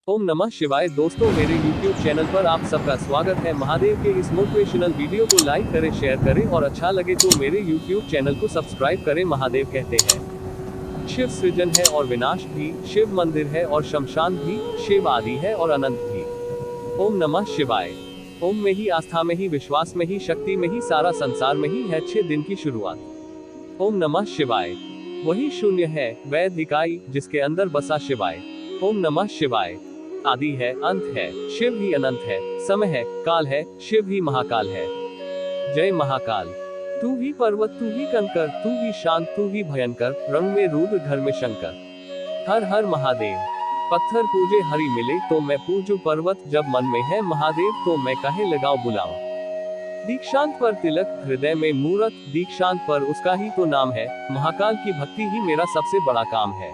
ओम नमः शिवाय। दोस्तों, मेरे YouTube चैनल पर आप सबका स्वागत है। महादेव के इस मोटिवेशनल वीडियो को लाइक करें, शेयर करें और अच्छा लगे तो मेरे YouTube चैनल को सब्सक्राइब करें। महादेव कहते हैं, शिव सृजन है और विनाश भी, शिव मंदिर है और शमशान भी, शिव आदि है और अनंत भी। ओम नमः शिवाय। ओम में ही, आस्था में ही, विश्वास में ही, शक्ति में ही, सारा संसार में ही है अच्छे दिन की शुरुआत। ओम नमः शिवाय। वही शून्य है, वैध इकाई, जिसके अंदर बसा शिवाय। ओम नमः शिवाय। आदि है, अंत है, शिव ही अनंत है, समय है, काल है, शिव ही महाकाल है। जय महाकाल। तू ही पर्वत, तू ही कंकर, तू ही शांत, तू ही भयंकर, रंग में रुद्र, घर में शंकर। हर हर महादेव। पत्थर पूजे हरि मिले तो मैं पूजू पर्वत, जब मन में है महादेव तो मैं काहे लगाऊं बुलाऊं। दीक्षांत पर तिलक, हृदय में मूरत, दीक्षांत पर उसका ही तो नाम है। महाकाल की भक्ति ही मेरा सबसे बड़ा काम है।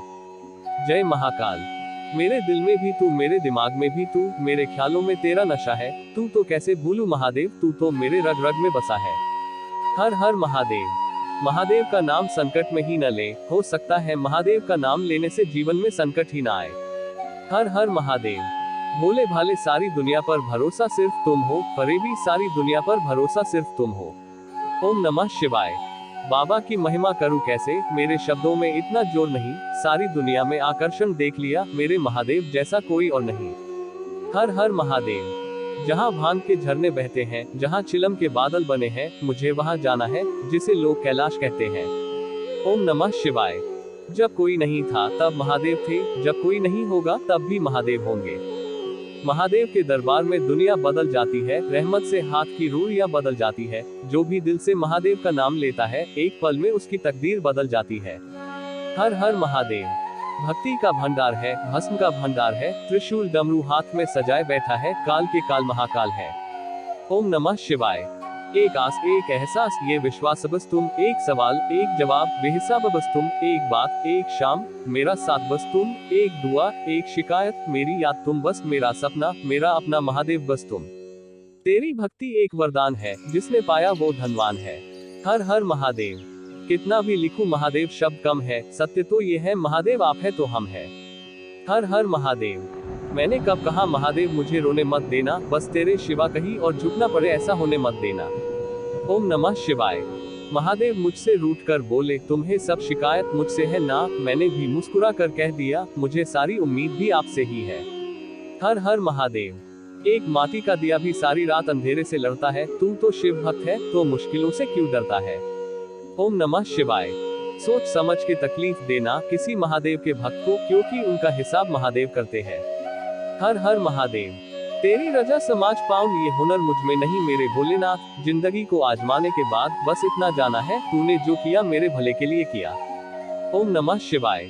जय महाकाल। मेरे दिल में भी तू, मेरे दिमाग में भी तू, मेरे ख्यालों में तेरा नशा है। तू तो कैसे भूलूं महादेव, तू तो मेरे रग रग में बसा है। हर हर महादेव। महादेव का नाम संकट में ही न ले, हो सकता है महादेव का नाम लेने से जीवन में संकट ही ना आए। हर हर महादेव। भोले भाले सारी दुनिया पर भरोसा सिर्फ तुम हो, फरेबी सारी दुनिया पर भरोसा सिर्फ तुम हो। ओम नमः शिवाय। बाबा की महिमा करूं कैसे, मेरे शब्दों में इतना जोर नहीं, सारी दुनिया में आकर्षण देख लिया, मेरे महादेव जैसा कोई और नहीं। हर हर महादेव। जहां भांग के झरने बहते हैं, जहां चिलम के बादल बने हैं, मुझे वहां जाना है, जिसे लोग कैलाश कहते हैं। ओम नमः शिवाय। जब कोई नहीं था तब महादेव थे, जब कोई नहीं होगा तब भी महादेव होंगे। महादेव के दरबार में दुनिया बदल जाती है, रहमत से हाथ की रूरियां बदल जाती है। जो भी दिल से महादेव का नाम लेता है, एक पल में उसकी तकदीर बदल जाती है। हर हर महादेव। भक्ति का भंडार है, भस्म का भंडार है, त्रिशूल डमरू हाथ में सजाए बैठा है, काल के काल महाकाल है। ओम नमः शिवाय। एक आस, एक एहसास, ये विश्वास बस तुम, एक सवाल, एक जवाब, बेहिसाब बस तुम, एक बात, एक शाम, मेरा साथ बस तुम, एक दुआ, एक शिकायत, मेरी याद तुम बस, मेरा सपना, मेरा अपना महादेव बस तुम। तेरी भक्ति एक वरदान है, जिसने पाया वो धनवान है। हर हर महादेव। कितना भी लिखूं महादेव शब्द कम है, सत्य तो ये है महादेव आप है तो हम है। हर हर महादेव। मैंने कब कहा महादेव मुझे रोने मत देना, बस तेरे शिवा कहीं और झुकना पड़े ऐसा होने मत देना। ओम नमः शिवाय। महादेव मुझसे रूठ कर बोले, तुम्हें सब शिकायत मुझसे है ना, मैंने भी मुस्कुरा कर कह दिया, मुझे सारी उम्मीद भी आपसे ही है। हर हर महादेव। एक माटी का दिया भी सारी रात अंधेरे से लड़ता है, तू तो शिव भक्त है तो मुश्किलों से क्यों डरता है। ओम नमः शिवाय। सोच समझ के तकलीफ देना किसी महादेव के भक्त को, क्योंकि उनका हिसाब महादेव करते हैं। हर हर महादेव। तेरी रजा समाज पाऊं, ये हुनर मुझ में नहीं मेरे भोलेनाथ, जिंदगी को आजमाने के बाद बस इतना जाना है, तूने जो किया मेरे भले के लिए किया। ओम नमः शिवाय।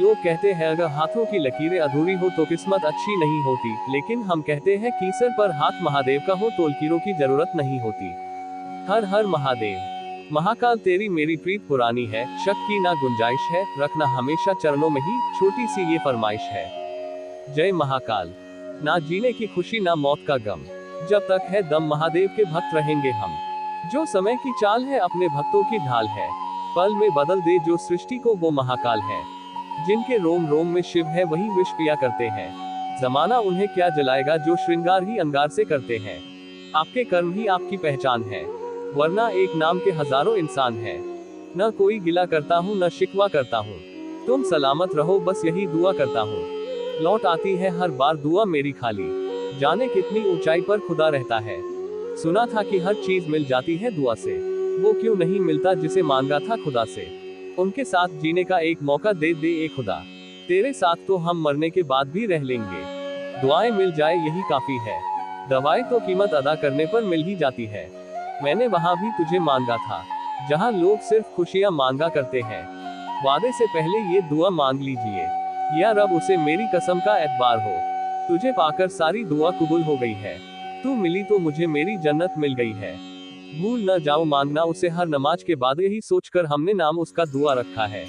लोग कहते हैं अगर हाथों की लकीरें अधूरी हो तो किस्मत अच्छी नहीं होती, लेकिन हम कहते हैं कि सर पर हाथ महादेव का हो तो लकीरों की जरूरत नहीं होती। हर हर महादेव। महाकाल तेरी मेरी प्रीत पुरानी है, शक की ना गुंजाइश है, रखना हमेशा चरणों में ही, छोटी सी ये फरमाइश है। जय महाकाल। ना जीने की खुशी ना मौत का गम, जब तक है दम महादेव के भक्त रहेंगे हम। जो समय की चाल है अपने भक्तों की ढाल है, पल में बदल दे जो सृष्टि को वो महाकाल है। जिनके रोम रोम में शिव है वही विष पिया करते हैं, जमाना उन्हें क्या जलाएगा जो श्रृंगार ही अंगार से करते हैं। आपके कर्म ही आपकी पहचान है, वरना एक नाम के हजारों इंसान है। न कोई गिला करता हूँ न शिकवा करता हूँ, तुम सलामत रहो बस यही दुआ करता हूँ। लौट आती है हर बार दुआ मेरी खाली, जाने कितनी ऊंचाई पर खुदा रहता है। सुना था कि हर चीज मिल जाती है दुआ से, वो क्यों नहीं मिलता जिसे मांगा था खुदा से। उनके साथ जीने का एक मौका दे दे ए खुदा, तेरे साथ तो हम मरने के बाद भी रह लेंगे। दुआएं मिल जाए यही काफी है, दवाएं तो कीमत अदा करने पर मिल ही जाती है। मैंने वहां भी तुझे मांगा था, जहां लोग सिर्फ खुशियां मांगा करते हैं। वादे से पहले ये दुआ मांग लीजिए, या रब उसे मेरी कसम का एतबार हो। तुझे पाकर सारी दुआ कबूल हो गई है, तू मिली तो मुझे मेरी जन्नत मिल गई है। भूल न जाऊं मांगना उसे हर नमाज के बाद, यही सोचकर हमने नाम उसका दुआ रखा है।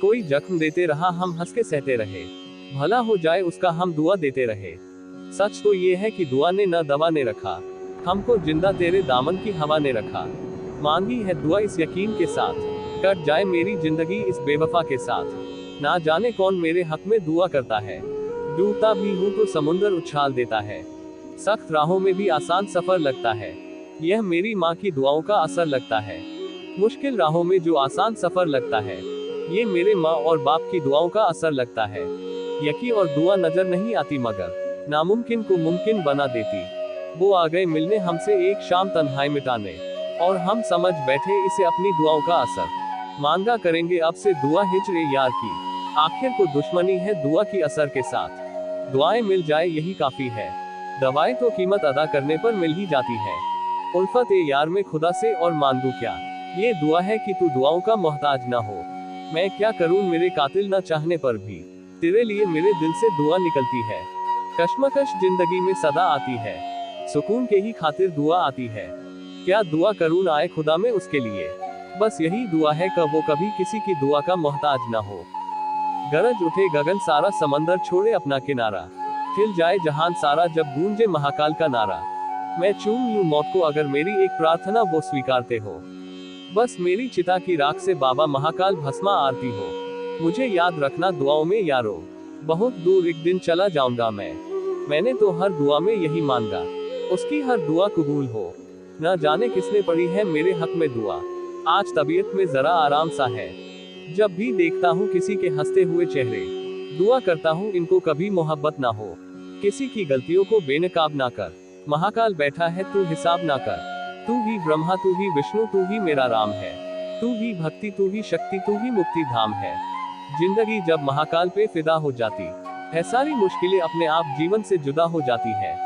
कोई जख्म देते रहा हम हंस के सहते रहे, भला हो जाए उसका हम दुआ देते रहे। सच तो ये है कि दुआ ने न दवा ने रखा, हमको जिंदा तेरे दामन की हवा ने रखा। मांगी है दुआ इस यकीन के साथ, कट जाए मेरी जिंदगी इस बेवफा के साथ। ना जाने कौन मेरे हक में दुआ करता है, डूबता भी हूँ तो समुंदर उछाल देता है। सख्त राहों में भी आसान सफर लगता है। यह मेरी माँ की दुआओं का असर लगता है। मुश्किल राहों में जो आसान सफर लगता है, ये मेरे माँ और बाप की दुआओं का असर लगता है। यकीन और दुआ नजर नहीं आती मगर नामुमकिन को मुमकिन बना देती। वो आ गए मिलने हमसे एक शाम तन्हाई मिटाने, और हम समझ बैठे इसे अपनी दुआओं का असर। मांगा करेंगे अब से दुआ हिजरे यार की, आखिर को दुश्मनी है दुआ की असर के साथ। दुआएं मिल जाए यही काफी है, दवाएं तो कीमत अदा करने पर मिल ही जाती है। उल्फत ए यार में खुदा से और मांगू क्या, ये दुआ है कि तू दुआओं का मोहताज ना हो। मैं क्या करूं मेरे कातिल न चाहने पर भी, तेरे लिए मेरे दिल से दुआ निकलती है। कश्मकश जिंदगी में सदा आती है, सुकून के ही खातिर दुआ आती है। क्या दुआ करूं ना आए खुदा में उसके लिए, बस यही दुआ है कि वो कभी किसी की दुआ का मोहताज ना हो। गरज उठे गगन सारा समंदर छोड़े अपना किनारा, खिल जाए जहान सारा जब गूंजे महाकाल का नारा। मैं चूम लूं मौत को अगर मेरी एक प्रार्थना वो स्वीकारते हो, बस मेरी चिता की राख से बाबा महाकाल भस्मा आरती हो। मुझे याद रखना दुआओं में यारो, बहुत दूर एक दिन चला जाऊंगा मैंने तो हर दुआ में यही मांगा, उसकी हर दुआ कबूल हो। न जाने किसने पढ़ी है मेरे हक में दुआ, आज तबीयत में जरा आराम सा है। जब भी देखता हूँ किसी के हंसते हुए चेहरे, दुआ करता हूँ इनको कभी मोहब्बत ना हो। किसी की गलतियों को बेनकाब ना कर, महाकाल बैठा है तू हिसाब ना कर। तू ही ब्रह्मा तू ही विष्णु तू ही मेरा राम है, तू ही भक्ति तू ही शक्ति तू ही मुक्ति धाम है। जिंदगी जब महाकाल पे फिदा हो जाती है, सारी मुश्किलें अपने आप जीवन से जुदा हो जाती है।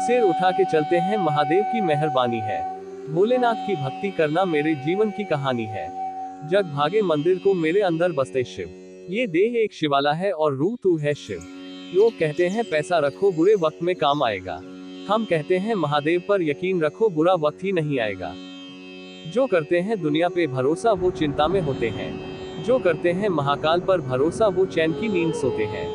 सिर उठा के चलते हैं महादेव की मेहरबानी है, भोलेनाथ की भक्ति करना मेरे जीवन की कहानी है। जग भागे मंदिर को मेरे अंदर बसते शिव, ये देह एक शिवाला है और रूह तू है शिव। लोग कहते हैं पैसा रखो बुरे वक्त में काम आएगा, हम कहते हैं महादेव पर यकीन रखो बुरा वक्त ही नहीं आएगा। जो करते हैं दुनिया पे भरोसा वो चिंता में होते हैं, जो करते हैं महाकाल पर भरोसा वो चैन की नींद सोते हैं।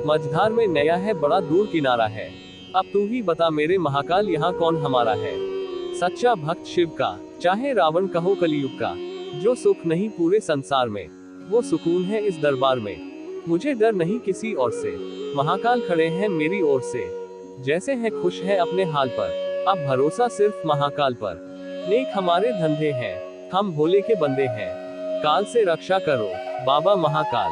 मझधार में नया है बड़ा दूर किनारा है, अब तू ही बता मेरे महाकाल यहाँ कौन हमारा है। सच्चा भक्त शिव का, चाहे रावण कहो कलयुग का, जो सुख नहीं पूरे संसार में वो सुकून है इस दरबार में। मुझे डर नहीं किसी और से, महाकाल खड़े हैं मेरी ओर से। जैसे हैं खुश है अपने हाल पर, अब भरोसा सिर्फ महाकाल पर। नेक हमारे धंधे हैं, हम भोले के बंदे हैं, काल से रक्षा करो बाबा महाकाल।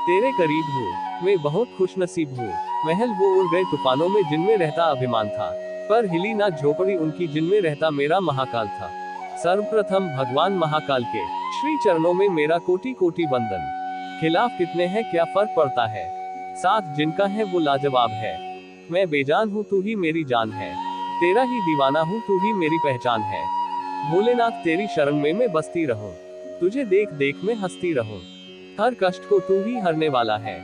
तेरे करीब हूँ मैं बहुत खुश नसीब हूँ, महल वो उड़ गए तूफानों में जिनमें रहता अभिमान था, पर हिली ना झोपड़ी उनकी जिनमें रहता मेरा महाकाल था। सर्वप्रथम भगवान महाकाल के श्री चरणों में मेरा कोटि कोटि वंदन। खिलाफ कितने हैं क्या फर्क पड़ता है, साथ जिनका है वो लाजवाब है। मैं बेजान हूँ तू ही मेरी जान है, तेरा ही दीवाना हूँ तू ही मेरी पहचान है। भोलेनाथ तेरी शरण में मैं बसती रहूं, तुझे देख देख में हंसती रहूं। हर कष्ट को तू ही हरने वाला है,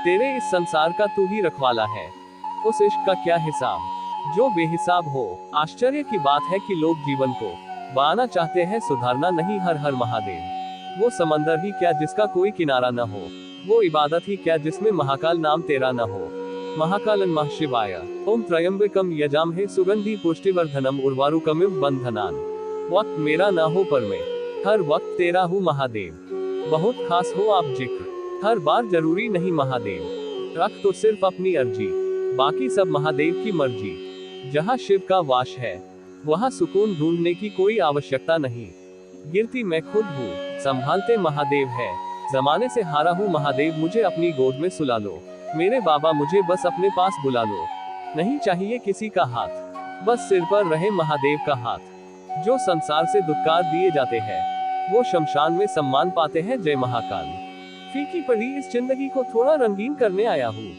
तेरे इस संसार का तू ही रखवाला है। उस इश्क का क्या हिसाब जो बेहिसाब हो, आश्चर्य की बात है कि लोग जीवन को बाना चाहते हैं सुधारना नहीं। हर हर महादेव वो समंदर ही क्या जिसका कोई किनारा न हो, वो इबादत ही क्या जिसमें महाकाल नाम तेरा न हो। महाकालन मह शिवाय ओम त्रयंबकम यजामहे सुगंधि पुष्टिवर्धनम उर्वारुकमिव बंधनान। वक्त मेरा ना हो पर मैं हर वक्त तेरा हूँ महादेव, बहुत खास हो आप जिक्र हर बार जरूरी नहीं महादेव। रख तो सिर्फ अपनी अर्जी, बाकी सब महादेव की मर्जी। जहाँ शिव का वास है वहाँ सुकून ढूंढने की कोई आवश्यकता नहीं। गिरती मैं खुद हूँ संभालते महादेव है, जमाने से हारा हूँ महादेव मुझे अपनी गोद में सुला लो। मेरे बाबा मुझे बस अपने पास बुला लो, नहीं चाहिए किसी का हाथ, बस सिर पर रहे महादेव का हाथ। जो संसार से दुत्कार दिए जाते हैं वो शमशान में सम्मान पाते हैं। जय महाकाल। फीकी पड़ी इस जिंदगी को थोड़ा रंगीन करने आया हूँ,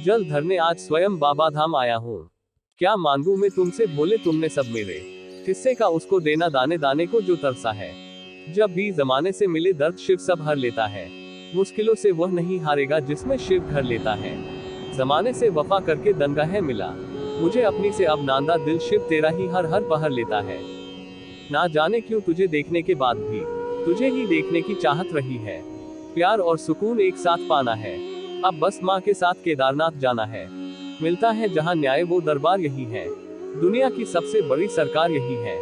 जल धरने आज स्वयं बाबा धाम आया हूँ। क्या मांगू मैं तुमसे भोले तुमने सब मेरे हिस्से का उसको देना दाने दाने को जो तरसा है। जब भी जमाने से मिले दर्द शिव सब हर लेता है, मुश्किलों से वह नहीं हारेगा जिसमें शिव घर लेता है। जमाने से वफा करके दंगा है मिला, मुझे अपनी से अब नांदा दिल शिव तेरा ही हर हर पहर लेता है। ना जाने क्यों तुझे देखने के बाद भी तुझे ही देखने की चाहत रही है। प्यार और सुकून एक साथ पाना है, अब बस माँ के साथ केदारनाथ जाना है। मिलता है जहाँ न्याय वो दरबार यही है, दुनिया की सबसे बड़ी सरकार यही है।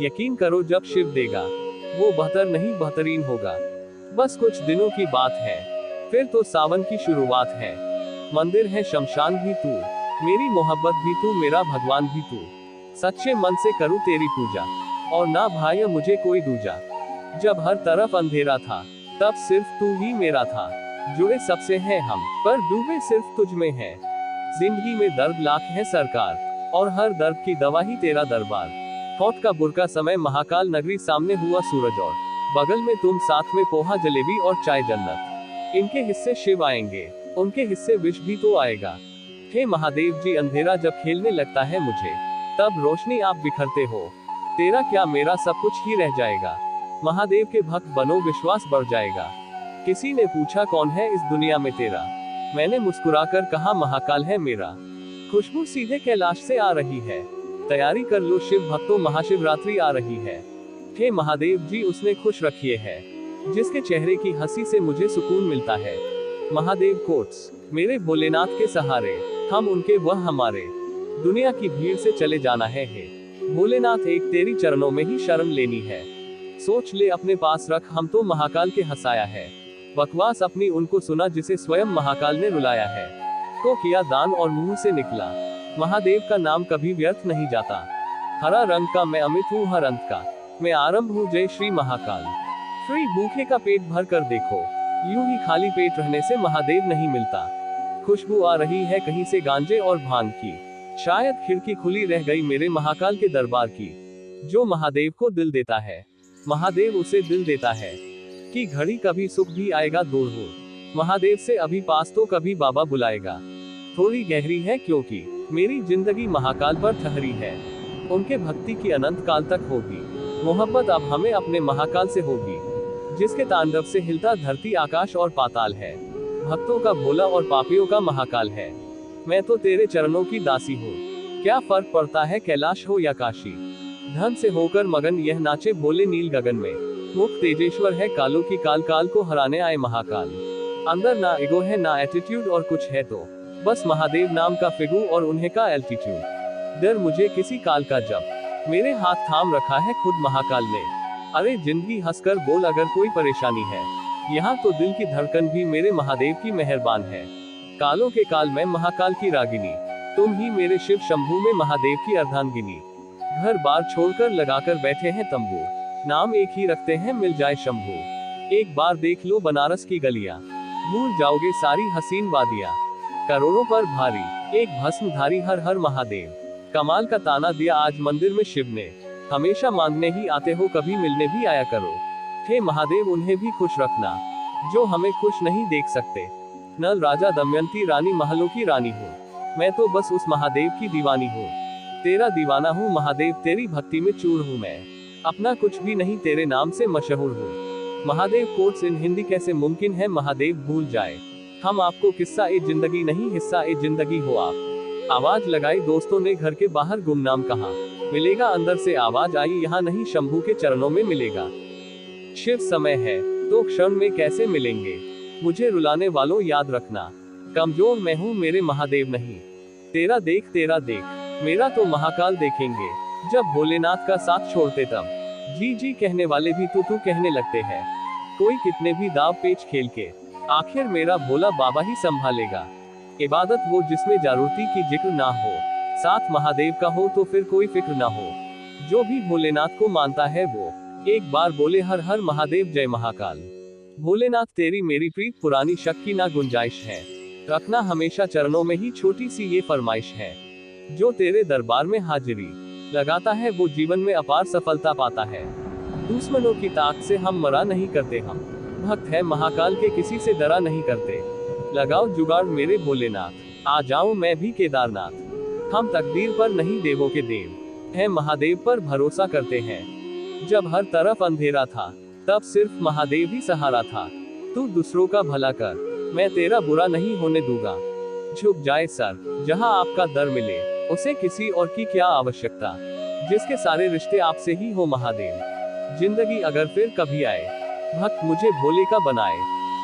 यकीन करो जब शिव देगा वो बेहतर नहीं बेहतरीन होगा। बस कुछ दिनों की बात है, फिर तो सावन की शुरुआत है। मंदिर है शमशान भी तू, मेरी मोहब्बत भी तू, मेरा भगवान भी तू। सच्चे मन से करूँ तेरी पूजा, और ना भाई मुझे कोई दूजा। जब हर तरफ अंधेरा था, तब सिर्फ तू ही मेरा था। जुड़े सबसे हैं हम, पर डूबे सिर्फ तुझ में हैं। जिंदगी में दर्द लाख है सरकार, और हर दर्द की दवा ही तेरा दरबार। होठ का बुरका समय महाकाल नगरी, सामने हुआ सूरज और बगल में तुम, साथ में पोहा जलेबी और चाय जन्नत। इनके हिस्से शिव आएंगे, उनके हिस्से विष भी तो आएगा। हे महादेव जी, अंधेरा जब खेलने लगता है मुझे, तब रोशनी आप बिखरते हो। तेरा क्या मेरा सब कुछ ही रह जाएगा। महादेव के भक्त बनो, विश्वास बढ़ जाएगा। किसी ने पूछा कौन है इस दुनिया में तेरा, मैंने मुस्कुराकर कहा महाकाल है मेरा। खुशबू सीधे कैलाश से आ रही है, तैयारी कर लो शिव भक्तों, महाशिवरात्रि आ रही है। हे महादेव जी, उसने खुश रखिए है, जिसके चेहरे की हंसी से मुझे सुकून मिलता है। महादेव कोट्स, मेरे भोलेनाथ के सहारे, हम उनके वह हमारे। दुनिया की भीड़ से चले जाना है हे भोलेनाथ, एक तेरी चरणों में ही शरण लेनी है। सोच ले अपने पास रख, हम तो महाकाल के हंसाया है। बकवास अपनी उनको सुना जिसे स्वयं महाकाल ने रुलाया है। को किया दान और मुंह से निकला, महादेव का नाम कभी व्यर्थ नहीं जाता। हरा रंग का मैं अमित हूँ, हर अंत का मैं आरंभ हूँ, जय श्री महाकाल। श्री भूखे का पेट भर कर देखो, यूं ही खाली पेट रहने से महादेव नहीं मिलता। खुशबू आ रही है कहीं से गांजे और भांग की, शायद खिड़की खुली रह गई मेरे महाकाल के दरबार की। जो महादेव को दिल देता है, महादेव उसे दिल देता है। कि घड़ी कभी सुख भी आएगा दूर हो, महादेव से अभी पास तो कभी बाबा बुलाएगा। थोड़ी गहरी है क्योंकि मेरी जिंदगी महाकाल पर ठहरी है, उनके भक्ति की अनंत काल तक होगी। मोहब्बत अब हमें अपने महाकाल से होगी, जिसके तांडव से हिलता धरती आकाश और पाताल है। भक्तों का भोला और पापियों का महाकाल है। मैं तो तेरे चरणों की दासी हूँ, क्या फर्क पड़ता है कैलाश हो या काशी। धन से होकर मगन यह नाचे भोले नील गगन में, मुख तेजेश्वर है कालों की काल, काल को हराने आए महाकाल। अंदर ना ईगो है ना एटीट्यूड, और कुछ है तो बस महादेव नाम का फिगू और उन्हें का एल्टीट्यूड। डर मुझे किसी काल का जब मेरे हाथ थाम रखा है खुद महाकाल ने। अरे जिंदगी हंसकर बोल अगर कोई परेशानी है, यहाँ तो दिल की धड़कन भी मेरे महादेव की मेहरबान है। कालों के काल में महाकाल की रागिनी, तुम ही मेरे शिव शंभू में महादेव की अर्धांगिनी। घर बार छोड़कर लगाकर बैठे हैं तंबू, नाम एक ही रखते हैं मिल जाए शंभू। एक बार देख लो बनारस की गलियां, भूल जाओगे सारी हसीन वादियां। करोड़ों पर भारी एक भस्मधारी, हर हर महादेव। कमाल का ताना दिया आज मंदिर में शिव ने, हमेशा मांगने ही आते हो कभी मिलने भी आया करो। हे महादेव उन्हें भी खुश रखना, जो हमें खुश नहीं देख सकते। नल राजा दमयंती रानी महलों की रानी हूँ, मैं तो बस उस महादेव की दीवानी हूँ। तेरा दीवाना हूँ महादेव, तेरी भक्ति में चूर हूँ मैं। अपना कुछ भी नहीं, तेरे नाम से मशहूर हूँ। महादेव कोट्स इन हिंदी कैसे मुमकिन है महादेव भूल जाए। हम आपको किस्सा ए जिंदगी नहीं, हिस्सा ए जिंदगी हो आप। आवाज लगाई दोस्तों ने घर के बाहर, गुमनाम कहाँ मिलेगा। अंदर से आवाज आई, यहाँ नहीं शंभू के चरणों में मिलेगा। शिव समय है तो क्षण में कैसे मिलेंगे, मुझे रुलाने वालों याद रखना। कमजोर मैं हूँ मेरे महादेव नहीं, तेरा देख मेरा तो महाकाल देखेंगे। जब भोलेनाथ का साथ छोड़ते तब जी जी कहने वाले भी तू तू कहने लगते हैं। कोई कितने भी दाव पेच खेल के, आखिर मेरा भोला बाबा ही संभालेगा। इबादत वो जिसमें जारूती की जिक्र ना हो, साथ महादेव का हो तो फिर कोई फिक्र ना हो। जो भी भोलेनाथ को मानता है वो एक बार बोले हर हर महादेव जय महाकाल। भोलेनाथ तेरी मेरी प्रीत पुरानी, शक की ना गुंजाइश है। रखना हमेशा चरणों में ही छोटी सी ये फरमाइश है। जो तेरे दरबार में हाजिरी लगाता है वो जीवन में अपार सफलता पाता है। दुश्मनों की ताक से हम मरा नहीं करते, हम भक्त है महाकाल के किसी से डरा नहीं करते। लगाओ जुगाड़ मेरे भोलेनाथ, आ जाऊं मैं भी केदारनाथ। हम तकदीर पर नहीं देवों के देव है, महादेव पर भरोसा करते हैं। जब हर तरफ अंधेरा था तब सिर्फ महादेव ही सहारा था। तू दूसरों का भला कर, मैं तेरा बुरा नहीं होने दूंगा। झुक जाए सर जहां आपका दर मिले, उसे किसी और की क्या आवश्यकता, जिसके सारे रिश्ते आपसे ही हो महादेव। जिंदगी अगर फिर कभी आए, भक्त मुझे भोले का बनाए।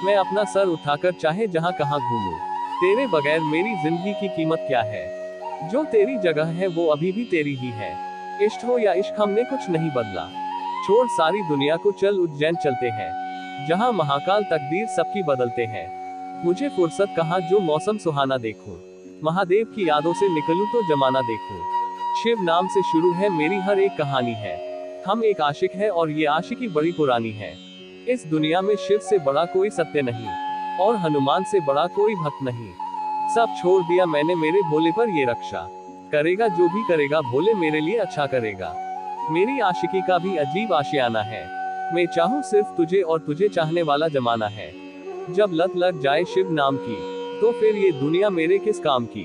मैं अपना सर उठाकर चाहे जहां कहां घूमूं, तेरे बगैर मेरी जिंदगी की कीमत क्या है। जो तेरी जगह है वो अभी भी तेरी ही है। इष्ट हो या इश्क हमने कुछ नहीं बदला, छोड़ सारी दुनिया को चल उज्जैन चलते हैं, जहां महाकाल तकदीर सबकी बदलते हैं। मुझे फुर्सत कहाँ जो मौसम सुहाना देखूं, महादेव की यादों से निकलूं तो जमाना देखूं। शिव नाम से शुरू है मेरी हर एक कहानी है। हम एक आशिक है और ये आशिकी बड़ी पुरानी है। इस दुनिया में शिव से बड़ा कोई सत्य नहीं, और हनुमान से बड़ा कोई भक्त नहीं। सब छोड़ दिया मैंने मेरे भोले पर ये रक्षा, करेगा जो भी करेगा भोले मेरे लिए अच्छा करेगा। मेरी आशिकी का भी अजीब आशियाना है, मैं चाहूँ सिर्फ तुझे और तुझे चाहने वाला जमाना है। जब लत लग जाए शिव नाम की, तो फिर ये दुनिया मेरे किस काम की।